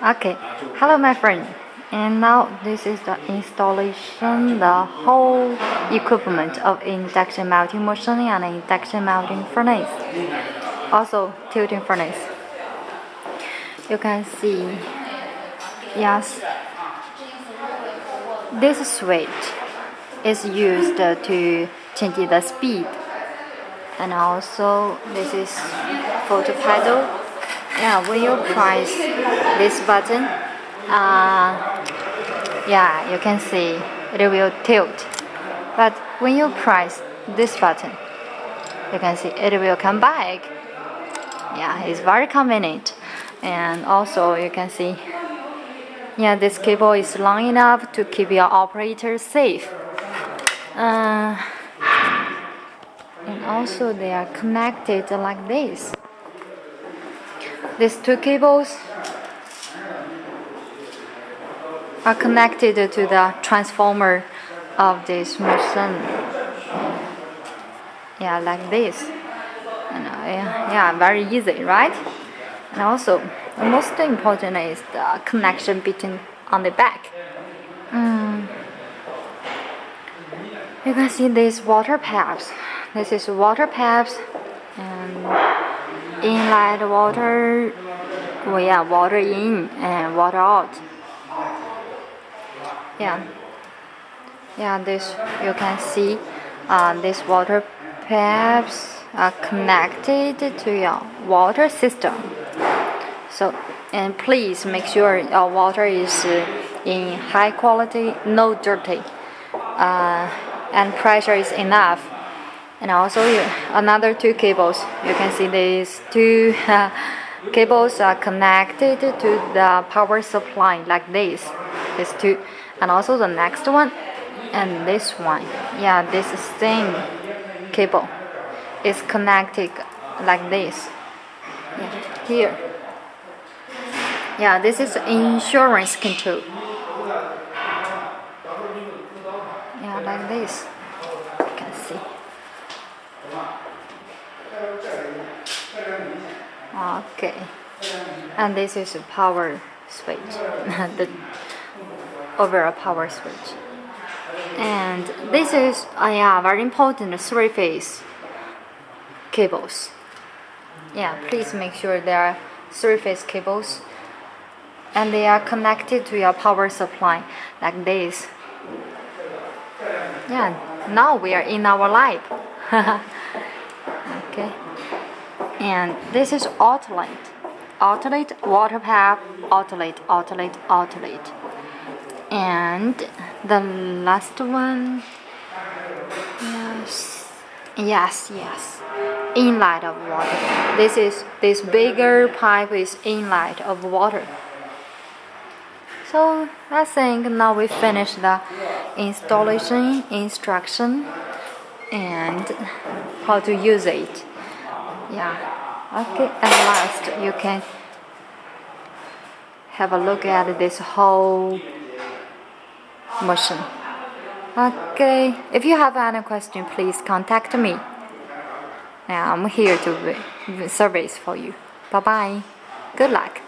Okay, hello my friend, and now this is the installation, the whole equipment of induction melting machine and induction melting furnace, also tilting furnace. You can see, yes, this switch is used to change the speed, and also this is photo pedal. Yeah, when you press this button, yeah, you can see it will tilt. But when you press this button, you can see it will come back. Yeah, it's very convenient. And also you can see, yeah, this cable is long enough to keep your operator safe. And also they are connected like this. These two cables are connected to the transformer of this machine. Yeah, like this. And, yeah, very easy, right? And also, the most important is the connection between on the back. You can see these water pipes. This is water pipes, and inlet water, water in and water out. Yeah, this you can see. These water pipes are connected to your water system. So, and please make sure your water is in high quality, no dirty, and pressure is enough. And also another two cables. You can see these two cables are connected to the power supply like this. These two, and also the next one and this one. Yeah, this same cable is connected like this. Yeah, here. Yeah, this is insurance control. Yeah, like this. You can see. Okay, and this is a power switch, the overall power switch. And this is very important three-phase cables. Yeah, please make sure there are three-phase cables, and they are connected to your power supply like this. Yeah, now we are in our lab. Okay. And this is outlet, water pipe, outlet. And the last one, yes, inlet of water. This bigger pipe is inlet of water. So I think now we finished the installation instruction and how to use it. Yeah, okay, at last you can have a look at this whole machine. Okay, if you have any question, please contact me. Yeah, I'm here to service for you. Bye bye. Good luck.